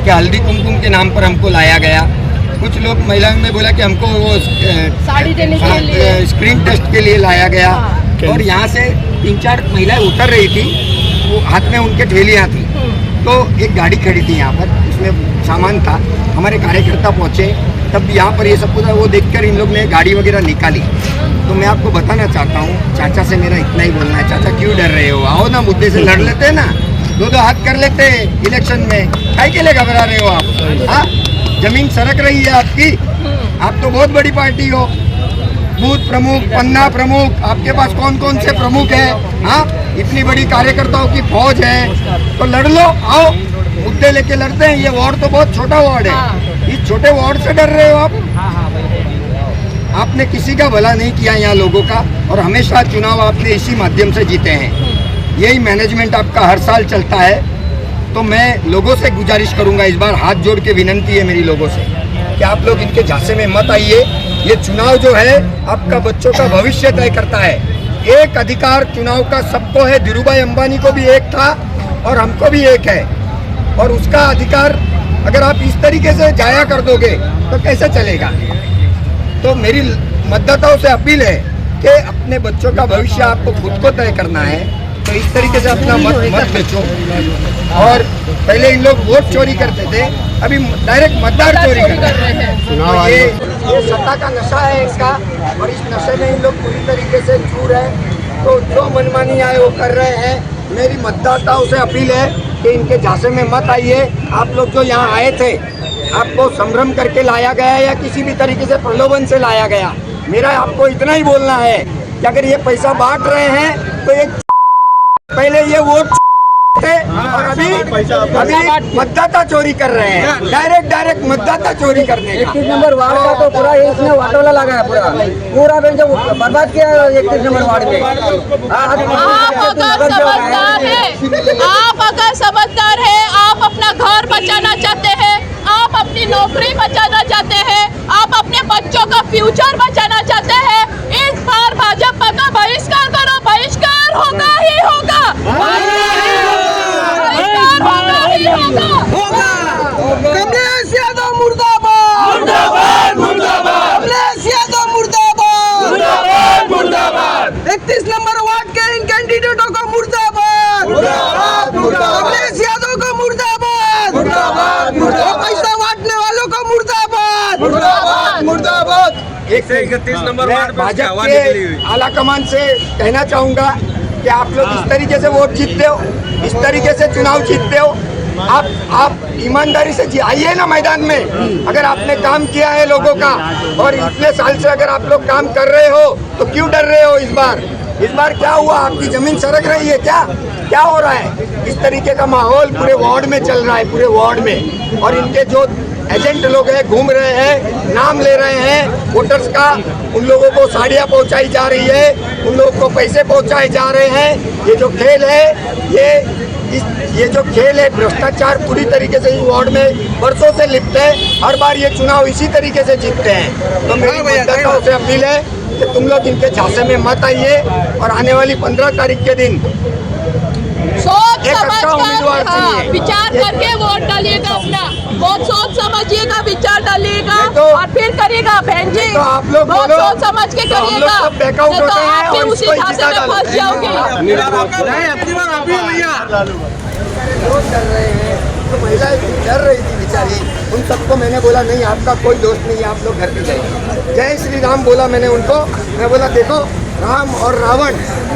कि हल्दी कुमकुम के नाम पर हमको लाया गया। कुछ लोग महिलाओं ने बोला कि हमको वो साड़ी देने के लिए स्क्रीन टेस्ट के लिए लाया गया। और यहाँ से 3-4 महिलाएं उतर रही थी, वो हाथ में उनके ठेलियाँ थी, तो एक गाड़ी खड़ी थी यहाँ पर, उसमें सामान था। हमारे कार्यकर्ता पहुँचे, तब यहाँ पर ये सब कुछ वो देखकर इन लोग ने गाड़ी वगैरह निकाली। तो मैं आपको बताना चाहता हूँ, चाचा से मेरा इतना ही बोलना है, चाचा क्यों डर रहे हो? आओ ना, मुद्दे से लड़ लेते हैं ना, 2-2 हाथ कर लेते हैं इलेक्शन में, काहे के लिए घबरा रहे हो आप? हाँ, जमीन सरक रही है आपकी, आप तो बहुत बड़ी पार्टी हो, बूथ प्रमुख, पन्ना प्रमुख, आपके पास कौन कौन से प्रमुख है? हाँ, इतनी बड़ी कार्यकर्ताओं की फौज है, तो लड़ लो, आओ, मुद्दे लेके लड़ते हैं। ये वार्ड तो बहुत छोटा वार्ड है, इस छोटे वार्ड से डर रहे हो आप? आपने किसी का भला नहीं किया यहाँ लोगों का, और हमेशा चुनाव आपने इसी माध्यम से जीते हैं। यही मैनेजमेंट आपका हर साल चलता है। तो मैं लोगों से गुजारिश करूंगा, इस बार हाथ जोड़ के विनंती है मेरी लोगों से कि आप लोग इनके झांसे में मत आइए। ये चुनाव जो है आपका बच्चों का भविष्य तय करता है। एक अधिकार चुनाव का सबको है, धीरूभाई अंबानी को भी एक था और हमको भी एक है, और उसका अधिकार अगर आप इस तरीके से जाया कर दोगे तो कैसे चलेगा? तो मेरी मतदाताओं से अपील है कि अपने बच्चों का भविष्य आपको खुद को तय करना है, तो इस तरीके से अपना मत बेचो। और पहले इन लोग वोट चोरी करते थे, अभी डायरेक्ट मतदार चोरी कर रहे हैं। ये सत्ता का नशा है इसका, और इस नशे में इन लोग पूरी तरीके से चूर है। तो जो मनमानी आए वो कर रहे हैं। मेरी मतदाताओं से अपील है कि इनके झांसे में मत आइए। आप लोग जो यहाँ आए थे, आपको संभ्रम करके लाया गया या किसी भी तरीके से प्रलोभन से लाया गया? मेरा आपको इतना ही बोलना है कि अगर ये पैसा बांट रहे हैं तो एक पहले ये वोट थे और अभी मतदाता चोरी कर रहे हैं, डायरेक्ट मतदाता चोरी करने का। 31 नंबर वार्ड का तो पूरा इसने वाटोला लगा है, पूरा बेंच बर्बाद किया है 31 नंबर वार्ड में। आप अगर समझदार है, आप अपना घर बचाना चाहते हैं, आप अपनी नौकरी बचाना चाहते हैं, आप अपने बच्चों का फ्यूचर बचाना चाहते हैं, इस बार भाजपा का बहिष्कार करो। बहिष्कार होगा ही होगा, कमलेश यादव मुर्दाबाद, मुर्दाबाद, मुर्दाबाद, कमलेश यादव मुर्दाबाद, मुर्दाबाद, मुर्दाबाद, 31 नंबर वार्ड के इन कैंडिडेटों को मुर्दाबाद, मुर्दाबाद, मुर्दाबाद, कमलेश यादव को मुर्दाबाद, मुर्दाबाद, मुर्दाबाद, पैसा बांटने वालों को मुर्दाबाद, मुर्दाबाद, मुर्दाबाद। 131 नंबर वार्ड भाजपा के आला कमान से कहना चाहूँगा कि आप लोग इस तरीके से वोट जीतते हो, इस तरीके से चुनाव जीतते हो। आप ईमानदारी से आइए ना मैदान में। अगर आपने काम किया है लोगों का और इतने साल से अगर आप लोग काम कर रहे हो तो क्यों डर रहे हो? इस बार क्या हुआ? आपकी जमीन सरक रही है क्या हो रहा है? इस तरीके का माहौल पूरे वार्ड में चल रहा है, पूरे वार्ड में। और इनके जो एजेंट लोग हैं घूम रहे हैं, नाम ले रहे हैं वोटर्स का, उन लोगों को साड़ियाँ पहुंचाई जा रही है, उन लोगों को पैसे पहुंचाए जा रहे हैं। ये जो खेल है, ये जो खेल है, भ्रष्टाचार पूरी तरीके से इस वार्ड में वर्षों से लिप्त है। हर बार ये चुनाव इसी तरीके से जीतते हैं। तो मेरी मतदाताओं से अपील है कि तुम लोग इनके झांसे में मत आइए, और आने वाली 15 तारीख के दिन सोच समझकर विचार करके वोट डालिएगा। अपना बहुत सोच समझिएगा, विचार डालिएगा और फिर करिएगा। बहन जी, तो आप लोग बहुत सोच समझ के करिएगा, तो आप भी उसी झांसे में फंस जाओगे। विरोध कर रहे हैं तो महिलाएं डर रही थी बेचारी, उन सबको मैंने बोला नहीं, आपका कोई दोस्त नहीं है, आप लोग घर पे जाइए। जय श्री राम बोला मैंने उनको। मैं बोला देखो, राम और रावण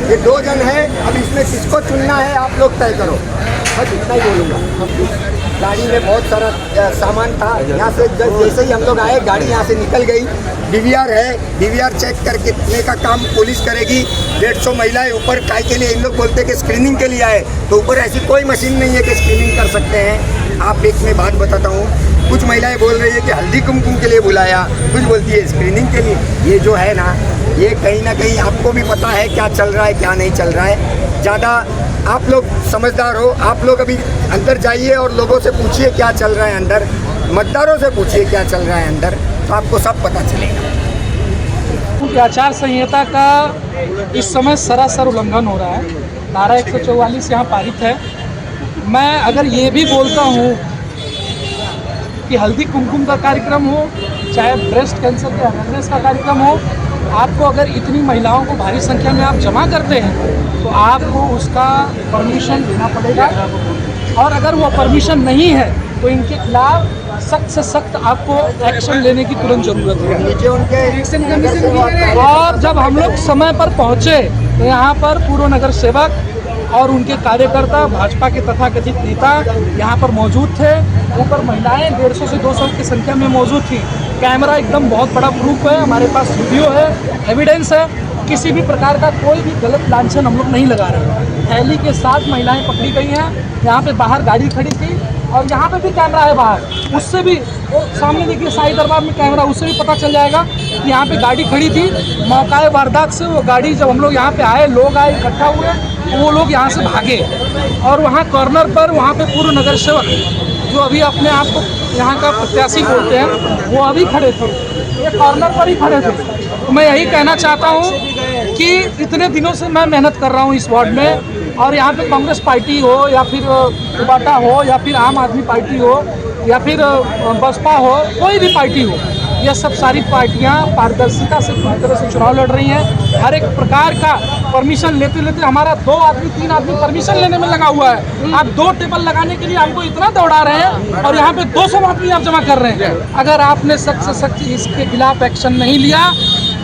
ये 2 जन हैं, अब इसमें किसको चुनना है आप लोग तय करो। बस इतना ही बोलूँगा। गाड़ी में बहुत सारा सामान था, यहाँ से जैसे ही हम लोग आए गाड़ी यहाँ से निकल गई। DVR है, DVR चेक करके का काम पुलिस करेगी। 150 महिलाएं ऊपर काय के लिए, इन लोग बोलते हैं कि स्क्रीनिंग के लिए आए, तो ऊपर ऐसी कोई मशीन नहीं है कि स्क्रीनिंग कर सकते हैं। आप एक में बात बताता हूँ, कुछ महिलाएं बोल रही है कि हल्दी कुमकुम के लिए बुलाया, कुछ बोलती है स्क्रीनिंग के लिए। ये जो है ना, ये कहीं ना कहीं आपको भी पता है क्या चल रहा है क्या नहीं चल रहा है। ज़्यादा आप लोग समझदार हो, आप लोग अभी अंदर जाइए और लोगों से पूछिए क्या चल रहा है अंदर, मतदारों से पूछिए क्या चल रहा है अंदर, तो आपको सब पता चलेगा। आचार संहिता का इस समय सरासर उल्लंघन हो रहा है। धारा 144 यहाँ पारित है। मैं अगर ये भी बोलता हूँ कि हल्दी कुमकुम का कार्यक्रम हो, चाहे ब्रेस्ट कैंसर के अवेयरनेस का कार्यक्रम हो, आपको अगर इतनी महिलाओं को भारी संख्या में आप जमा करते हैं तो आपको उसका परमिशन लेना पड़ेगा, और अगर वो परमिशन नहीं है तो इनके खिलाफ सख्त से सख्त आपको एक्शन लेने की तुरंत जरूरत है। नीचे उनके और जब हम लोग समय पर पहुंचे तो यहाँ पर पूर्व नगर सेवक और उनके कार्यकर्ता, भाजपा के तथाकथित नेता यहाँ पर मौजूद थे। ऊपर महिलाएं 150 से 200 की संख्या में मौजूद थी। कैमरा एकदम बहुत बड़ा प्रूफ है, हमारे पास वीडियो है, एविडेंस है। किसी भी प्रकार का कोई भी गलत लांछन हम लोग नहीं लगा रहे। थैली के साथ महिलाएं पकड़ी गई हैं। यहाँ पे बाहर गाड़ी खड़ी थी और यहाँ पे भी कैमरा है बाहर, उससे भी वो सामने देखिए शाही दरबार में कैमरा, उससे भी पता चल जाएगा कि यहाँ पे गाड़ी खड़ी थी। मौका वारदात से वो गाड़ी, जब हम लोग यहाँ पे आए, लोग आए इकट्ठा हुए, वो लोग यहाँ से भागे और वहाँ कॉर्नर पर वहाँ पे पूर्व नगर सेवक जो अभी अपने आप को यहाँ का प्रत्याशी बोलते हैं, वो अभी खड़े थे, ये कॉर्नर पर ही खड़े थे। तो मैं यही कहना चाहता हूँ कि इतने दिनों से मैं मेहनत कर रहा हूँ इस वार्ड में, और यहाँ पे कांग्रेस पार्टी हो या फिर उबाटा हो या फिर आम आदमी पार्टी हो या फिर बसपा हो, कोई भी पार्टी हो, यह सब सारी पार्टियाँ पारदर्शिता से पूरी तरह से चुनाव लड़ रही हैं। हर एक प्रकार का परमिशन लेते लेते हमारा 2 आदमी 3 आदमी परमिशन लेने में लगा हुआ है। आप 2 टेबल लगाने के लिए हमको इतना दौड़ा रहे हैं और यहाँ पे 200 आदमी आप जमा कर रहे हैं। अगर आपने सख्त से सख्त इसके खिलाफ एक्शन नहीं लिया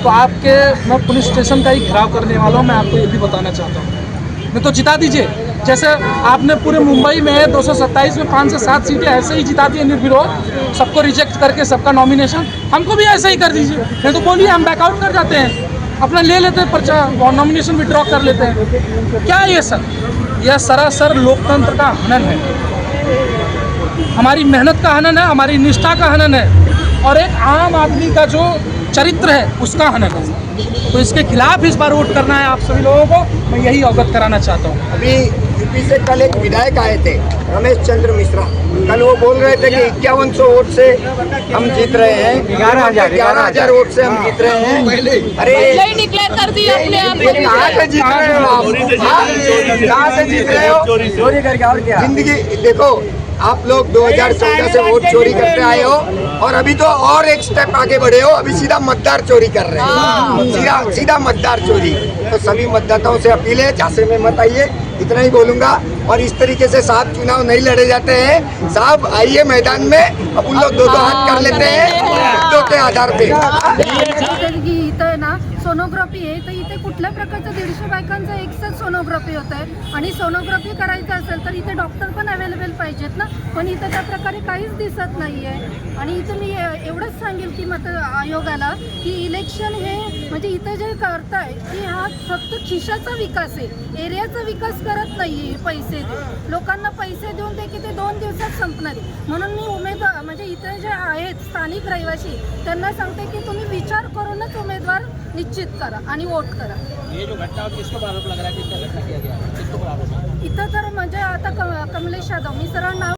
तो आपके मैं पुलिस स्टेशन का ही घेराव करने वाला हूँ। मैं आपको ये भी बताना चाहता हूँ, नहीं तो जिता दीजिए। जैसे आपने पूरे मुंबई में 227 में 5 से 7 सीटें ऐसे ही जिता दी निर्विरोध, सबको रिजेक्ट करके सबका नॉमिनेशन, हमको भी ऐसे ही कर दीजिए। नहीं तो बोलिए हम बैकआउट कर जाते हैं, अपना ले लेते हैं पर्चा, नॉमिनेशन विड्रॉ कर लेते हैं। क्या ये सर? यह सरासर लोकतंत्र का हनन है, हमारी मेहनत का हनन है, हमारी निष्ठा का हनन है, और एक आम आदमी का जो चरित्र है उसका हनन है। तो इसके खिलाफ इस बार वोट करना है आप सभी लोगों को, मैं यही अवगत कराना चाहता हूँ। अभी यूपी से कल एक विधायक आए थे, रमेश चंद्र मिश्रा, कल वो बोल रहे थे कि 5100 वोट से हम जीत रहे हैं, 11,000 वोट से हम जीत रहे हैं। अरे नहीं डिक्लेयर कर दिया अपने आप को। कहाँ से जीत रहे हो आप? कहाँ से जीत रहे हो? चोरी करके, और क्या? जिंदगी देखो, आप लोग 2014 से वोट चोरी करते आए हो और अभी तो और एक स्टेप आगे बढ़े हो, अभी सीधा मतदार चोरी कर रहे हो, सीधा मतदार चोरी। तो सभी मतदाताओं से अपील है, झांसे में मत आइए, इतना ही बोलूंगा। और इस तरीके से साहब चुनाव नहीं लड़े जाते हैं। साहब आइए मैदान में, अब उन लोग 2-2 हाथ कर लेते हैं मुद्दों के आधार पे। इथं आहे ना सोनोग्राफी आहे, तर इथे कुठल्या प्रकारचं 150 बायकांचं एकच सोनोग्राफी होत आहे, आणि सोनोग्राफी करायचं असेल तर इथे डॉक्टर पण अवेलेबल पाहिजेत ना, पण इथं त्या प्रकारे काहीच दिसत नाही आहे। आणि इथं मी एवढंच सांगेल की मत आयोगाला की इलेक्शन हे म्हणजे इथं जे करताय की हा फक्त खिशाचा विकास आहे, एरियाचा विकास करत नाही आहे। पैसे देऊन लोकांना पैसे देऊन ते की ते 2 दिवसात संपणार आहे। म्हणून मी उमेदवार म्हणजे इथे जे आहेत स्थानिक रहिवासी त्यांना सांगते की तुम्ही विचार करूनच उमेदवार निश्चित करा आणि वोट करा। ये जो घटना और किसको आरोप लग रहा है, किसका घटना किया गया, किसको आरोप? इथं तर म्हणजे आता कमलेश यादव, मी सरळ नाव